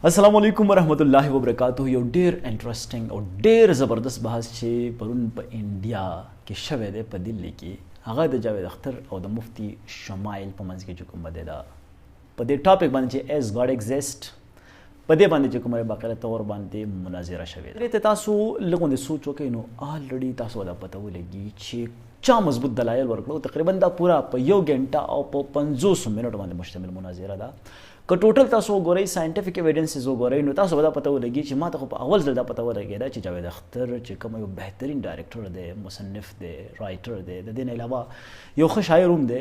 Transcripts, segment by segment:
السلام علیکم ورحمۃ اللہ وبرکاتہ. یو ډیر انټرېسټینګ او ډیر زبردست بحث چې پرون په انډیا کې شوی دی په دلی کې، هغه د جاوید اختر او د مفتی شمایل په منځ کې چې کوم دی دا په دې ټاپک باندې چې ایز ګاډ ایگزیسټ په دې باندې چې کومه باقاعده تور باندې مناظره شوې ده. ته تاسو لږ د سوچ وکئ نو الریډي تاسو دا پته ولګي چې چا مضبوط دلایل ورکړو. تقریبا دا پورا په 1 غنټه او په 50 منټو باندې مشتمل مناظره ده. که ټوټل تاسو وګورئ ساينټیفیک ایویډنسز وګورئ نو تاسو به دا پته ولګي چې ما ته خو په اول ځل دا پته ولګېده چې جاوید اختر چې کوم یو بهترین ډایرکټر دی، مصنف دی، رایټر دی، د دې نه علاوه یو ښه شاعر هم دی.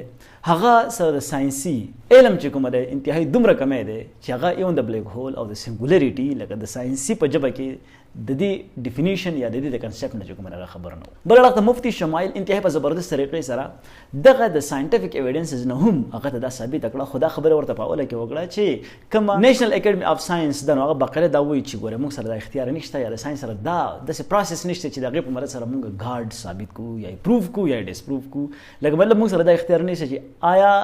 هغه سره د ساينسي علم چې کوم دی انتهایی دومره کمی دی چې هغه ایون د بلیک هول او د سنګولاریټي لکه د ساينسي په ژبه کې د دې ډیفینیشن یا د دې د کنسپټ نه کوم نه خبر نه. بل اړخ ته مفتی شمایل انتهایی په زبردست طریقې سره دغه د ساينټیفیک ایویډنسز نه هم هغه ته دا ثابت کړه. خدا خبره ورته په اوله کې وکړه چې کوم نېشنل اکیډمي اف ساينس د هغه بقره دا وایي چې ګوره موږ سره د اختیار نشته یا د ساينس سره دا د پروسس نشته چې دغه په مرسته سره موږ ګارد ثابت کو یا پروف کو یا ډیسپروف کو. لکه مطلب موږ سره د اختیار نشته چې آیا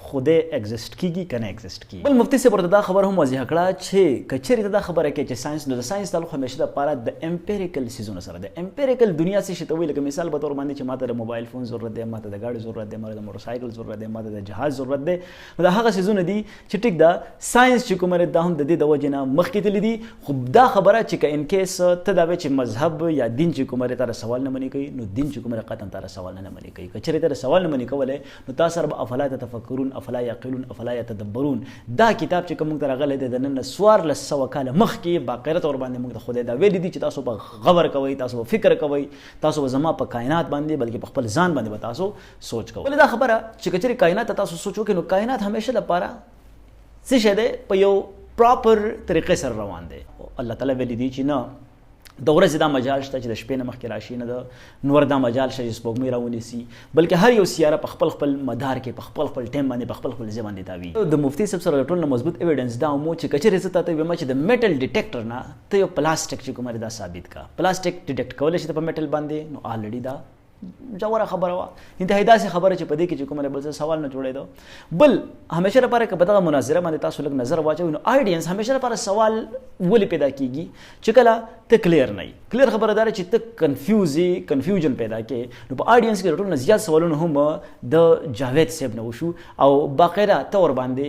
خوده ایگزیسټ کیږي کنه ایگزیسټ کیږي. بل مفتی صاحب ورته دا خبر هم واضح کړه چې کچېرې ته دا خبره کوي چې ساينس نو د ساينس تعلق همیشه د پاره د امپیریکل سيزونو سره د امپیریکل دنیا څخه شته وی. لکه مثال به تور باندې چې ماته د موبایل فون ضرورت دی، ماته د گاډي ضرورت دی، ماته د موټر سایکل ضرورت دی، ماته د جهاز ضرورت دی. نو دا هغه سيزونه دي چې ټیک دا ساينس چې کومه دا هم د دې د وجنه مخکې تللی دي. خو دا خبره چې ک ان کیس ته دا چې مذهب یا دین چې کومه تر سوال نه منی کوي نو دین چې کومه قطعا تر سوال نه منی کوي. کچېرې تر سوال نه منی کوله نو تاسو رب افلا تفکرون افلا یعقلون افلا يتدبرون. دا کتاب چې کوم تر غلې د نن سوار ل 100 کال مخکې باقاعده تور باندې موږ د خدای دا ویل دي چې تاسو په غور کوئ، تاسو فکر کوئ، تاسو زما په کائنات باندې بلکې په خپل ځان باندې به تاسو سوچ کوئ. دا خبره چې کچري کائنات تاسو سوچو کې نو کائنات همیشه لپاره څه شه ده په یو پراپر طریقې سره روان دي. الله تعالی ویل دي چې نه د ورځې دا مجال شته چې د شپې نه مخکې راشي، نه د نور دا مجال شته چې سپوږمۍ راونیسي، بلکې هر یو سیاره په خپل خپل مدار کې په خپل خپل ټایم باندې په خپل خپل ځای باندې تاوي. د مفتی صاحب سره ټول مضبوط ایویډنس دا مو چې کچېرې څه ته ویما چې د میټل ډیټیکټر نه ته یو پلاستیک چې کومه دا ثابت کا پلاستیک ډیټیکټ کولای شي په میټل باندې نو الریډي دا جوړه خبره وا. انتهایی داسې خبره چې په دې کې چې کومه بل څه سوال نه جوړېدو. بل همیشه لپاره که په دغه مناظره باندې تاسو لږ نظر واچوئ نو آډینس همیشه لپاره سوال ولې پیدا کیږي چې کله ته کلیر نه یې. کلیر خبره دار چې ته کنفیوژن پیدا کې نو په آډینس کې ټول زیات سوالونه هم د جاوید صاحب نه وشو او باقاعده تور باندې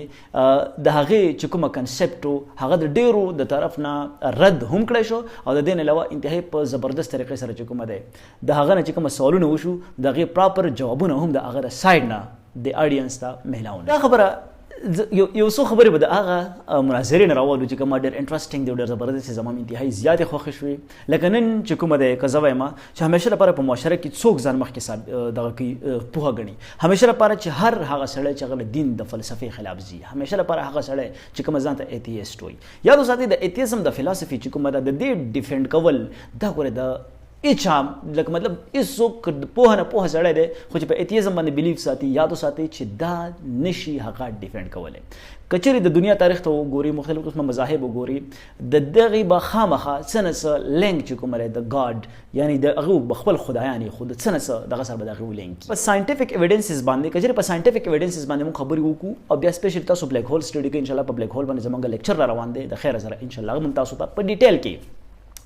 د هغه چې کومه کنسپټ هغه د ډیرو د طرف نه رد هم کړی شو او د دې علاوه انتهایی په زبردست طریقې سره چې کومه ده د هغه نه چې کومه سوالونه وشو دغه پراپر جوابونه هم د هغه سایډ نه د آډینس ته مهلاونه. دا خبره یو څو خبرې به د هغه مناظرې نه راوالو چې کومه ډېر انټرېسټینګ دی، ډېر زبردست زمام انتهایی زیاتې خوښې شوې. لکه نن چې کومه دی که زه وایم چې همیشه لپاره په معاشره کې څوک ځان مخکې دغه کوي پوهه ګڼي، همیشه لپاره چې هر هغه سړی چې هغه دین د فلسفې خلاف ځي، همیشه لپاره هغه سړی چې کومه ځان ته ایتیست وایي. یاد وساتئ د ایتیزم د فلسفي چې کومه ده د دې ډیفینډ کول دا ګوره د اچام لکه مطلب هیڅوک پوهه نه پوهه سړی دی خو چې په ایتیزم باندې بلیف ساتي. یاد وساتئ چې دا نشي هغه ډیفینډ کولی. کچېرې د دنیا تاریخ ته وګوري، مختلف قسمه مذاهب وګوري، د دغې به خامخا څه نه څه لینک چې کومه دی د ګاډ یعنی د هغه خپل خدایان یې خو د څه نه څه دغه سره به د هغې لینک په ساینټیفیک ایویډنسز باندې. کچېرې په ساینټیفیک ایویډنسز باندې موږ خبرې وکړو او بیا سپیشل تاسو بلیک هول سټډي کوئ. انشاءالله په بلیک هول باندې زموږ لیکچر را روان دی د خیر سره انشاءالله موږ تاسو ته په ډیټیل کې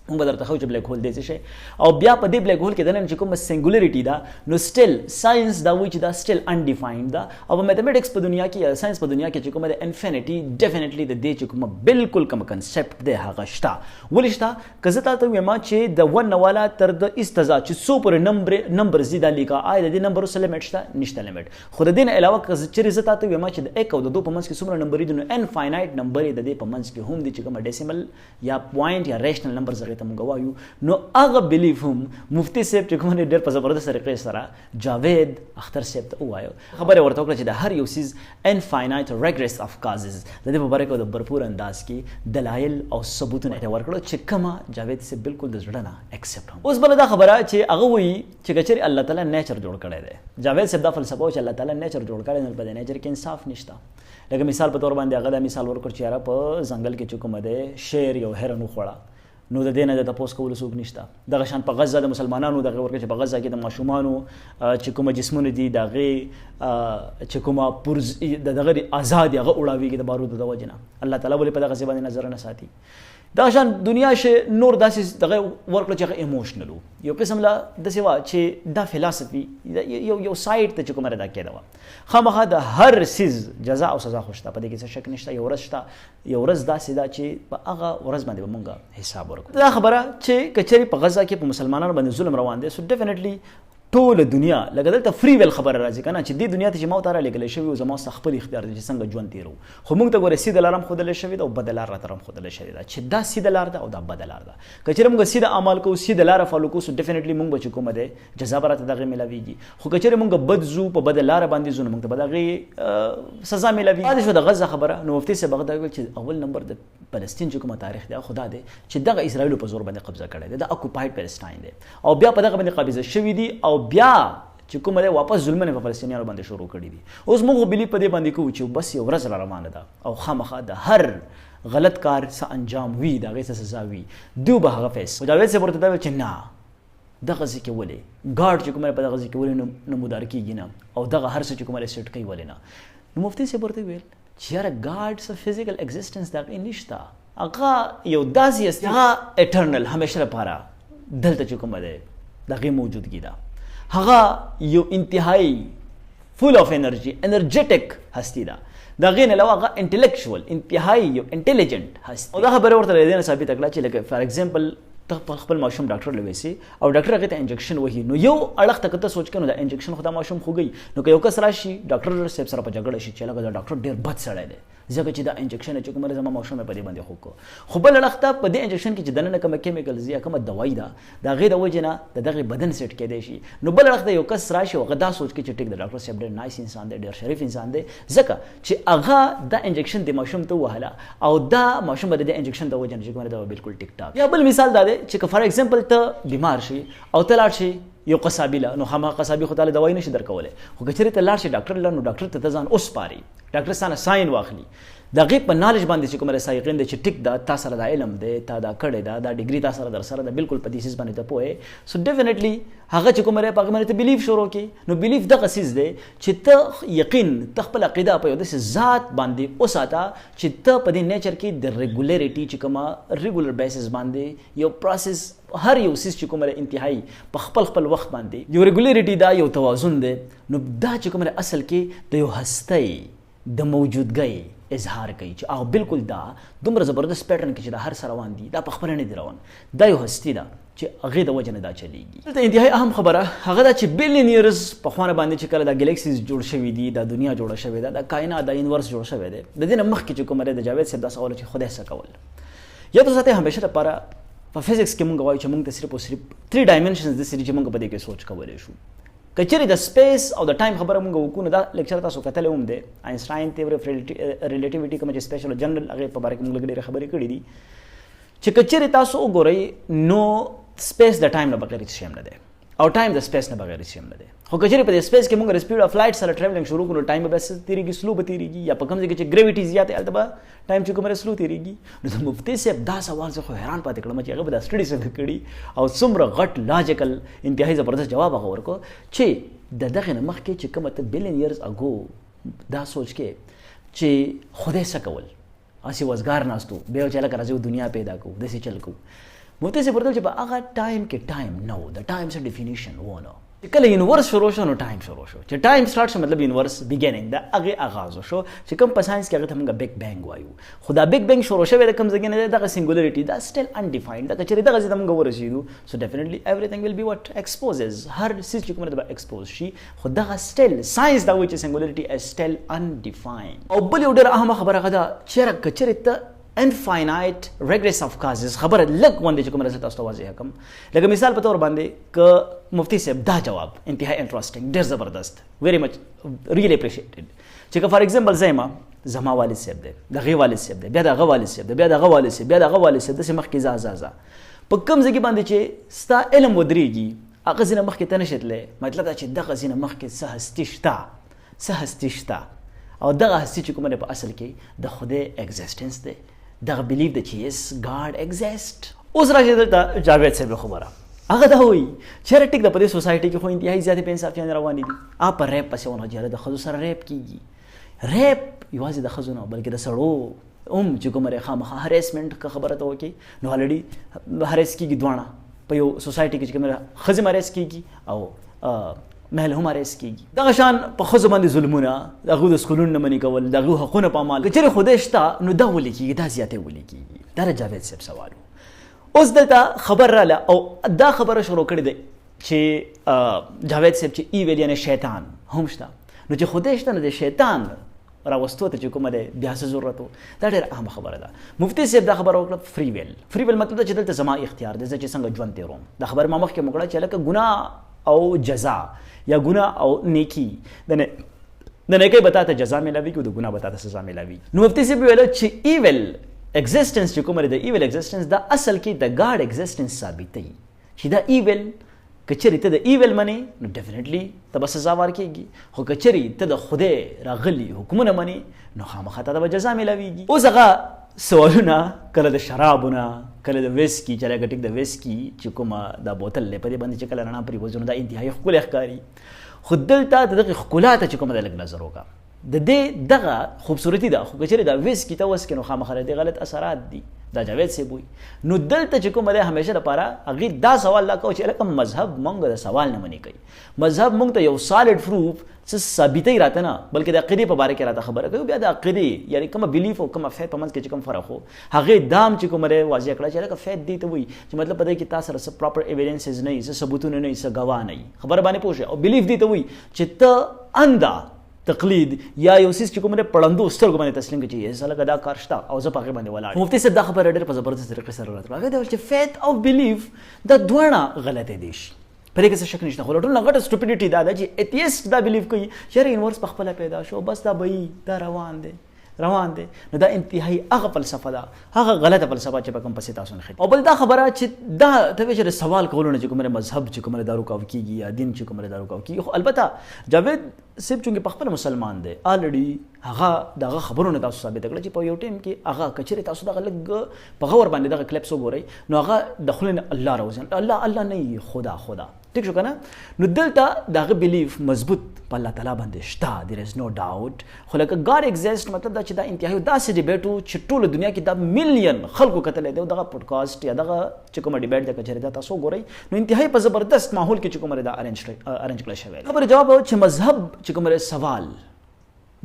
موږ به درته ښیو چې بلیک هول دی څه شی او بیا په دې بلیک هول کې دننه چې کومه سنګولاریټي ده نو سټیل ساينس دا وایي چې دا سټیل انډیفاینډ ده او په میتھمیټکس په دنیا کې یا ساينس په دنیا کې چې کومه د انفینټي ډیفینیټلی د دې چې کومه بالکل کوم کنسپټ دی هغه شته. ولې شته؟ که زه تاسو وایم چې د 1 والا تر د استزا چې څو پورې نمبر زیاده لیکا آی د دې نمبر سره لیمټ شته نشته لیمټ. خو د دې نه علاوه که چې زه تاسو وایم چې د 1 او د 2 په منځ کې څومره نمبر دي نو انفاینایټ نمبر د دې په منځ کې هم دي چې کومه ډیسیمل یا پوینټ یا ریشنل نمبر زغه ته موږ وایو. نو هغه بلیف هم مفتی صاحب چې کوم ډېر په زبردست طریقې سره جاوید اختر صاحب ته وایو. خبره ورته وکړه چې د هر یو سیز انفاینایټ ریګریس اف کازز د دې په باره کې د برپور انداز کې دلایل او ثبوتونه ورکړو چې کومه جاوید صاحب بالکل د زړه نه ایکسپټ هم. اوس بل دا خبره چې هغه وایي چې کچېرې الله تعالی نیچر جوړ کړی دی. جاوید صاحب دا فلسفه چې الله تعالی نیچر جوړ کړی دی په دې نیچر کې انصاف نشته. لکه مثال په تور باندې هغه دا مثال ورکړ چې یاره په ځنګل کې چې کومه دی شیر یو هرن وخوړه نو د دې نه د تپوس کولو څوک نشته. دغه شان په غزه د مسلمانانو دغه ورکه چې په غزه کې د ماشومانو چې کومه جسمونه دي دغه چې کومه پرز دغه آزاد هغه وړاویږي د بارود د وجنه الله تعالی ولې په دغه ځای باندې نظر نه ساتي. دا شان دنیا شه نور داسې دغه ورکړه چې ایموشنل یو قسم لا د سیوا چې دا فلسفي یو سایت ته چې کومه ردا کېده خامخا د هر سیز جزاء او سزا خوشته په دې کې څه شک نشته. یو ورځ شته یو ورځ داسې دا چې په هغه ورځ باندې مونږه حساب ورکړو. دا خبره چې کچري په غزا کې په مسلمانانو باندې ظلم روان دي سو ډیفینیټلی ټول دنیا لکه دلته فری ویل خبره راځي کنه چې د دنیا ته چې ما وتاره لګل شوی او زما خپل اختیار دي چې څنګه ژوند تیرو. خو موږ ته ګوره سیده لارم خودل شوی او بدل لار ترم خودل شوی دا چې دا سیده لار ده او دا بدل لار ده. کچره موږ سیده عمل کوو سیده لار فالو کوو سو ډیفینیټلی موږ بچ کومه ده جزا برات دغه ملاویږي. خو کچره موږ بد زو په بدل لار باندې زو موږ ته بدغه سزا ملاویږي. دا شو د غزه خبره. نو مفتي سے بغداد ویل چې اول نمبر د فلسطین چې کومه تاریخ دی خدا دی چې دغه اسرائیل په زور باندې قبضه کړی دی د اکوپاید فلسطین دی او بیا په دغه باندې قبضه شوی دی او بیا چې کومه ده واپس ظلمونه په فلسطینیانو باندې شروع کړی دي. اوس موږ بلی په دې باندې کوو چې بس یو ورځ را روانه ده او خامخا د هر غلط کار څه انجام وي دغه څه سزا وي دوی به هغه فیس. جاوید سے ورته دا چې نه دغه ځکه ولې ګارد چې کومه په دغه ځکه ولې نمودار کیږي نه او دغه هر څه چې کومه سیټ کوي ولې نه. نو مفتي سے ورته ویل چې یاره ګارد څه فزیکل ایگزیسټنس دغه نشته هغه یو داسې است هغه اټرنل همیشه لپاره دلته چې کومه ده دغه موجودګي ده هغه یو انتهایی فول اف انرجیټک هستی ده. دغه نه علاوه هغه انټلیکچوال انتهایی یو انټيليجنت هستی. او دا خبره ورته لدی نه ثابت کړه چې لکه فار ایگزامپل ته خپل ماشوم ډاکټر لويسي او ډاکټر هغه ته انجکشن وهي نو یو اړخ ته کته سوچ کنه دا انجکشن خدا ماشوم خوږي نو که یو کس راشي ډاکټر سیب سره په جګړه شي چې لکه دا ډاکټر ډیر بد سړی دی ځکه چې دا انجکشن چې کومه زما ماشوم په دې باندې خوکو. خو بل اړخ ته په دې انجکشن کې چې دنه کوم کیمیکلز یا کوم دوايي ده دا غیر وجنه د دغه بدن سیټ کېدای شي. نو بل اړخ ته یو کس راشي او غدا سوچ کې چې ټیک د ډاکټر سیب ډیر نایس انسان دی ډیر شریف انسان دی ځکه چې هغه دا انجکشن د ماشوم ته وهله او دا ماشوم به د انجکشن د وجنه چې کومه دا بالکل ټیک ټاک. یا بل مثال دا دی چې فار ایگزامپل ته بیمار شي او ته لاړ شي یو قصابی له نو خامہ قصابی خو تعالی دوايي نشي درکوله خو کچری ته لاړ شي ډاکټر له نو ډاکټر ته ځان اوس پاري ډاکټر ستانه ساين واخلي دغه په نالج باندې چې کومه سایقین د چې ټیک دا تاسو سره د علم دی تا دا کړی دا ډیګری تاسو سره در سره د بالکل په دیسیس باندې ته پوهه سو ډیفینیټلی هغه چې کومه په باندې ته بیلیف شروع کی نو بیلیف دغه سیز دی چې ته یقین تخپل عقیده په یو د ذات باندې اوساته چې ته په دې نیچر کې د ریګولریټي چې کومه ریګولر بیسس باندې یو پروسس هر یو سیس چې کومه انتهایی په خپل وخت باندې یو ریګولریټي دا یو توازن دی نو دا چې کومه اصل کې د یو هستی د موجودګۍ اظهار کوي چې هغه بالکل دا دومره زبردست پیټرن کې چې دا هر سره روان دي دا په خبره نه دی روان دا یو هستی ده چې هغه د وجه نه دا چلیږي. دلته انتهایی اهم خبره هغه دا چې بیلیون ایرز په خوانه باندې چې کله دا ګلیکسیز جوړ شوی دي دا دنیا جوړه شوی ده دا کائنات دا یونیورس جوړ شوی دی د دې نه مخکې چې کومه د جاوید صاحب دا سوال چې خدای څه کول یا تاسو ته همیشه لپاره په فزیکس کې مونږ وایو چې مونږ ته صرف او صرف 3 ډایمنشنز د سری چې مونږ په دې کې سوچ کولای شو. کچری د سپیس او د ټایم خبره مونږ وکړو دا لیکچر تاسو کتل هم دی آینسټاین تیوري اف ریلیټیویټي کوم چې سپیشل جنرال هغه په اړه مونږ ډېر خبرې کړې دي چې کچری تاسو وګورئ نو سپیس د ټایم نه بغیر هیڅ شی نه دی او ټایم د سپیس نه بغیر هیڅ شی نه دی. خو کچری په سپیس کې مونږ سپیډ اف لایټ سره ټریولینګ شروع کړو ټایم به تیریږي سلو به تیریږي یا په کوم ځای کې چې ګریویټي زیاته البته ټایم چې کومه سلو تیریږي. نو د مفتی صاحب دا سوال زه خو حیران پاتې کړم چې هغه به دا سټډي څنګه کړي او څومره غټ لاجیکل انتهایی زبردست جواب هغه ورکو چې د دغه نه مخکې چې کومه ته بیلیون ایرز اگو دا سوچ کې چې خدای څه کول اسی وزګار ناستو به چې لکه راځو دنیا پیدا کو د سې چل کو مفتی صاحب ورته چې په هغه ټایم کې ټایم نو د ټایم څه ډیفینیشن ونه کله یونیورس شروع شو نو ټایم شروع شو چې ټایم سٹارټ شو مطلب یونیورس بیګینینګ دا هغه آغاز شو چې کوم په ساينس کې هغه ته موږ بیگ بینګ وایو خدا بیگ بینګ شروع شوی د کوم ځای نه دغه سنگولریټي دا سټیل انډیفاینډ دا چې دغه ځای موږ ورسېدو سو ډیفینیټلی ایوریثینګ ویل بی واټ ایکسپوزز هر سیس چې کومه د ایکسپوز شي خو دغه سټیل ساينس دا وایي چې سنگولریټي از سټیل انډیفاینډ او بل یو ډېر اهمه خبره غدا چې کچره ته infinite regress of causes خبر لګ وندې چې کوم رسل تاسو واضح حکم لکه مثال په تور باندې ک مفتی صاحب دا جواب انتهایی انټرېسټینګ ډېر زبردست ویری مچ ریلی اپریشیټډ چې فار ایگزامپل زما والد صاحب دی دغه والد صاحب دی بیا دغه والد صاحب دی بیا دغه والد صاحب بیا دغه والد صاحب د سمخ کې زازازا په کوم ځای کې باندې چې ستا علم ودرېږي هغه ځینه مخ کې تنشتلې مطلب دا چې دغه ځینه مخ کې سه هستی شته او دغه هستی چې کومه په اصل کې د خدای ایگزیسټنس دی دغه بیلیف د چې یس ګاډ ایگزیسټ اوس راځي دلته جاوید صاحب خبره هغه دا وایي چې ټیک د په دې سوسایټي کې خو انتهایی زیاتې بې انصافیانې روانې دي په ریپ پسې ونه چې د ښځو سره ریپ کېږي ریپ یوازې د ښځو نه بلکې د سړو چې کومه خامخا هریسمنټ که خبره ته وکړي نو الریډي هریس کېږي دواړه په یو سوسایټي کې چې کومه ښځې هم هریس کېږي او محل هم هریس کېږي دغه شان په ښځو باندې ظلمونه د هغوی د سکولونو نه منې کول د هغوی حقونه پامال که چېرې خدای شته نو دا ولې کېږي دا زیاتې ولې کېږي دا د جاوید صاحب سوال و اوس دلته خبر راله او دا خبره شروع کړې ده چې جاوید صاحب چې ایویل یعنی شیطان هم شته نو چې خدای شته نو د شیطان راوستو ته چې کومه ده بیا څه ضرورت و دا ډېره اهمه خبره ده مفتي صاحب دا خبره وکړه فری ویل مطلب دا چې دلته زما اختیار دی زه چې څنګه ژوند تېروم دا خبره ما مخکې وکړه چې لکه ګناه او جزا یا ګناه او نیکي د نیکۍ به تا ته جزا میلاویږي او د ګناه به تا ته سزا میلاویږي نو مفتي صاحب ویل چې ایویل ایگزیسټنس چې کومه ده ایویل ایگزیسټنس دا اصل کې د ګاډ ایگزیسټنس ثابتوي چې دا ایویل که چېرې ته د ایویل منې نو ډیفینیټلی ته به سزا ورکېږي خو که چېرې ته د خدای راغلي حکمونه منې نو خامخا ته به جزا میلاویږي اوس هغه سوالونه کله د شرابونه کله د ویسکي چې لکه ټیک د ویسکي چې کومه دا بوتل دی په دې باندې چې کله رڼا پرېوځي نو دا انتهایي ښکلی ښکاري خو دلته د دغې ښکلا ته چې کومه ده لږ نظر وکړه د دې دغه خوبصورتي ده خو که چېرې دا ویسکي ته وسکې نو خامخا د دې غلط اثرات دي دا جاوید صاحب وایي نو دلته چې کومه ده همیشه لپاره هغې دا سوال لا کوو چې لکه مذهب موږ د سوال نه منې کوي مذهب موږ ته یو سالډ پروف څه ثابتوي راته نه بلکې د عقیدې په باره کې راته خبره کوي بیا د عقیدې یعنې کومه بلیف او کومه فیت په منځ کې چې کوم فرق و هغې دام چې کومه ده واضح کړه چې لکه فیت دې ته وایي چې مطلب په دې کې تا سره څه پراپر ایویډنسز نه وي څه ثبوتونه نه وي څه ګواه نه وي خبره باندې پوه شئ او بلیف دې ته وایي چې ته انده تقلید یا یو سیس چې کومه پړندو سترګو باندې تسلیم کړي چې زه لکه دا کار شته او زه په هغې باندې ولاړ مفتي صاحب دا خبره ډېر په زبردست طریقې سره راته هغې دا چې فیت او بلیف دا دواړه غلطې دي شي په دې کې څه شک نشته خو له ټولو نه غټه سټوپیډیټي دا ده چې ایتیسټ دا بلیف کوي چې یونیورس په خپله پیدا شو بس دا به دا روان دی نو دا انتهایی هغه فلسفه ده هغه غلطه فلسفه چې په کوم پسې تاسو نه خېږي او بل دا خبره چې دا ته چې سوال کولونه چې کومه مذهب چې کومه دا رکاو کیږي یا دین چې کومه دا رکاو کیږي خو البته جاوید صاحب چونکې په خپل مسلمان دی الریډي هغه دغه خبرونه تاسو ثابت کړل چې په یو ټیم کې هغه کچېرې تاسو دغه لږ په غور باندې دغه کلیپس وګورئ نو هغه د خولې نه الله راوځي الله نه خدا ټیک شو کنه نو دلته دغه بلیف مضبوط په الله تعالی باندې شته there is no doubt خو لکه God exist مطلب دا چې دا انتهایی داسې ډیبیټ و چې ټوله دنیا کې دا ملیون خلکو کتلی دی دغه پوډکاسټ یا دغه چې کومه ډیبیټ دی که چېرې دا تاسو وګورئ نو انتهایی په زبردست ماحول کې چې کومه دا ارینج کړی شوی دی خبرې جواب چې مذهب چې کومه سوال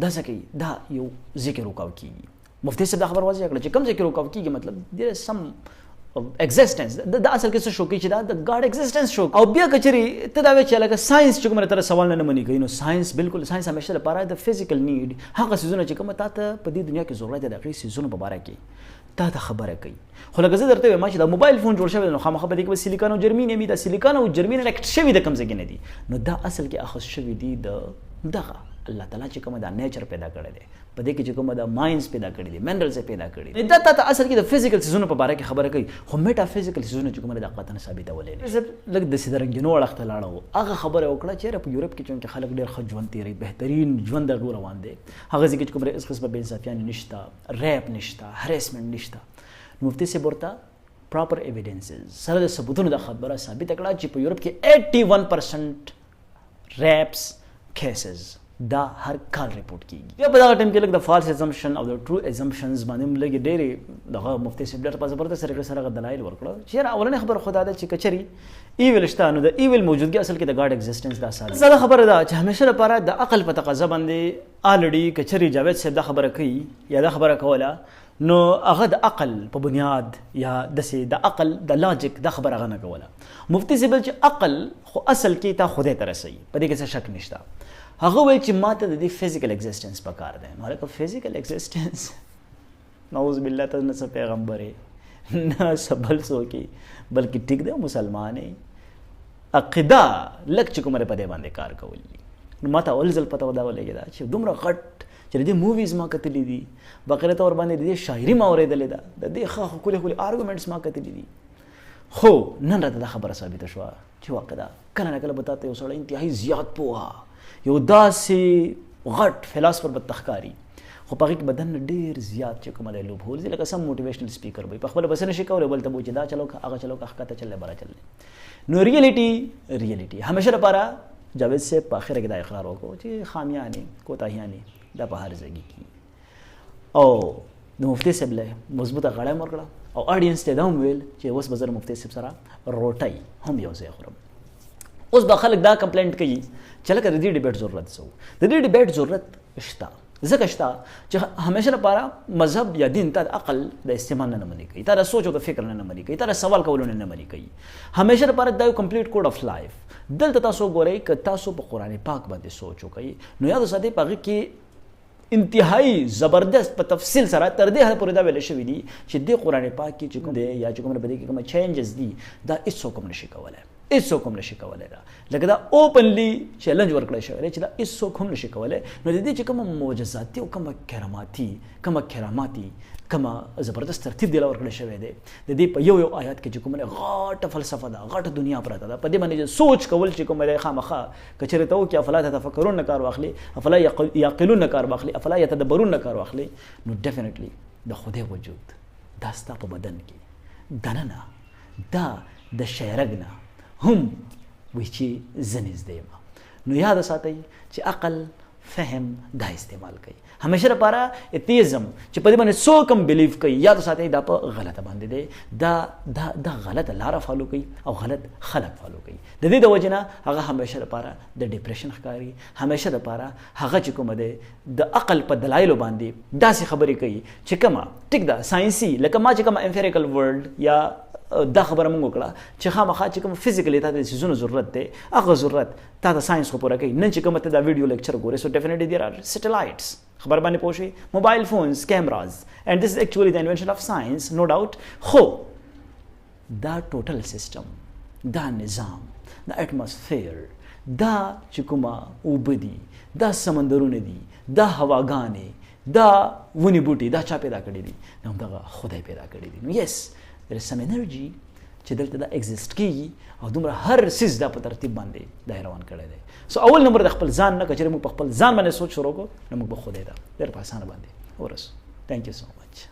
دا څه کوي دا یو ذکر وکاو کېږي مفتي صاحب دا خبر واضح کړه چې کوم ذکر وکاو کېږي مطلب there is some ایگزیسټنس د اصل کې څه شو کې چې دا د ګاډ ایگزیسټنس شو او بیا کچري ته دا وی چې لکه ساينس چې کومه تر سوال نه مني کوي نو ساينس بالکل ساينس همیشه لپاره د فزیکل نیډ هغه سيزونه چې کومه تاسو په دې دنیا کې ضرورت دی هغه سيزونه په اړه کې تا ته خبره کوي خو لکه زه درته وایم چې دا موبایل فون جوړ شوی نو خامخا په دې کې سیلیکان او جرمینیم دا سیلیکان او جرمینیم اکټ شوی د کم ځای کې نه دي نو دا اصل کې اخص شوی دی دغه الله تعالی چې کومه دا نیچر پیدا کړی دی په دې کې چې کومه دا ماینز پیدا کړی دي منرلز پیدا کړی دي دا ته اصل کې د فزیکل سيزونو په اړه کې خبره کوي خو میټا فزیکل سيزونه چې کومه دا قطن ثابتولې نه لکه د سیدرنګینو اړخته لاړو هغه خبره وکړه چې په یورپ کې چې خلک ډېر ښه ژوند تیری بهترین ژوند دغه روان دي هغه ځکه چې کومه اس قسمه بې انصافیانه نشته ریپ نشته هریسمنت نشته مفتي صاحب ورته پراپر ایویډنسز سره د ثبوتونو د خبره ثابت کړه چې په یورپ کې 81% ریپس کیسز دا هر کال ریپورټ کیږي بیا په دغه ټیم کې لکه د فالس ایزمپشن او د ټرو ایزمپشنز باندې لګي ډېرې دغه مفتي صاحب ډېر په زبردست طریقې سره دلایل ورکړه چې اولنې خبره خدا ده چې کچري ایویل شته نو د ایویل موجودګي اصل کې د ګاډ ایگزیسټنس دا ساده زړه خبره ده چې همیشه لپاره د عقل په تقاضا باندې الریډي کچري جاوید صاحب دا خبره کوي یا دا خبره کوله نو هغه د عقل په بنیاد یا د عقل د لاجیک د خبره غنه کوله مفتي صاحب چې عقل خو اصل کې تا خوده تر رسي په دې کې څه شک نشته هغه وایي چې ماته د دې فزیکل ایگزیسټنس پکار دی نو لکه فزیکل ایگزیسټنس نعوذ بالله ته نه پیغمبر نه سبل سوکي بلکې ټیک دی مسلمان عقیده لک چې کومه په دې باندې کار کوي نو ماته اول ځل پته ودا ولګی دا چې دومره غټ چې دې موویز ما کتلې دي بقره تور باندې دې شاعري ما اورېدلې ده د دې خو کله آرګومنټس ما کتلې دي خو نن راته دا خبره ثابته شوه چې واقعا کله نه کله به تاسو یو سړی انتهایی زیات پوها یو داسې غټ فلسفر به تخکاری خو په هغې کې بدن ډېر زیات چې کومه دی لوب هولز دي لکه سم موټیویشنل سپیکر وي په خپله بس نشي کولی بل ته به چې دا چلو که هغه چلو که ښکته چل دی بره چل دی نو ریئلیټي همیشه لپاره جاوید صاحب په اخره کې دا اقرار وکړو چې خامیانې کوتاهیانې دا په هر ځای کې او د مفتي صاحب له مضبوطه غړی هم ورکړه او اډینس ته دا هم ویل چې اوس به زه د مفتي صاحب سره روټۍ هم یو ځای خورم. اوس به خلک دا کمپلینټ کوي چې لکه د دې ډیبیټ ضرورت څه و د دې ډیبیټ ضرورت شته ځکه شته چې همیشه لپاره مذهب یا دین ته د عقل د استعمال نه منې کوي تا د سوچ او د فکر نه منې کوي تا د سوال کولو نه منې کوي همیشه لپاره دا یو کمپلیټ کوډ اف لایف دلته تاسو ګورئ که تاسو په قرآن پاک باندې سوچ وکئ نو یاد وساتئ په هغې کې انتهایی زبردست په تفصیل سره تر دې حده پورې دا ویل شوي دي چې دې قرآن پاک کې چې کوم دی یا چې کوم په دې کې کومه چینجز دي دا هېڅوک هم نشي کولی هېڅوک هم نشي کولی دا لکه دا اوپنلی چیلنج ورکړی شوی دی چې دا هېڅوک هم نشي کولی نو د دې چې کومه معجزاتي او کومه کراماتي کومه زبردست ترتیب دی ورکړی شوی دی د دې په یو آیات کې چې کومه غاټه فلسفه ده غاټه دنیا پراته ده په دې باندې سوچ کول چې کومه دی خامخا که چېرې ته وکړي افلا تتفکرون نه کار واخلي افلا یعقلون نه کار واخلي افلا یتدبرون نه کار واخلي نو ډیفینیټلی د خدای وجود دا ستا په بدن کې دننه دا د شیرګ نه هم وی چې زه نږدې یم نو یاد ساتئ چې عقل فهم دا استعمال کوي همیشه لپاره ایتیزم چې په دې باندې څوک هم بلیف کوي یاد ساتئ دا په غلطه باندې دی دا غلطه لاره فالو کوي او غلط خلق فالو کوي د دې د وجې نه هغه همیشه لپاره د ډپریشن ښکاري همیشه لپاره هغه چې کومه دی د عقل په دلایلو باندې داسې خبرې کوي چې کومه ټیک ده ساینسي لکه ما چې کومه امپیریکل ورلډ یا دا خبره مونږ وکړه چې خامخا چې کوم فزیکلی تا د څیزونو ضرورت دی هغه ضرورت تا د ساینس خو پوره کوي نن چې کومه ته دا ویډیو لیکچر ګورې سو ډیفینیټلی دیر آر سیټلایټس خبر باندې پوه شئ موبایل فونز کیمراز اینڈ دس از ایکچولی د انوینشن آف ساینس نو ډاؤٹ خو دا ټوټل سیسټم دا نظام دا ایټماسفیر دا چې کومه اوبه دي دا سمندرونه دي دا هواګانې دا ونې بوټي دا چا پیدا کړي دي نو همدغه خدای پیدا کړي دي نو یس there is some energy چې دلته دا ایگزیسټ کیږي او دومره هر سیز دا په ترتیب باندې دا روان کړی دی سو اول نمبر د خپل ځان نه که چېرې موږ په خپل ځان باندې سوچ شروع کړو نو موږ به خدای ته ډېر په اسانه باندې ورسو. تھینک یو سو مچ.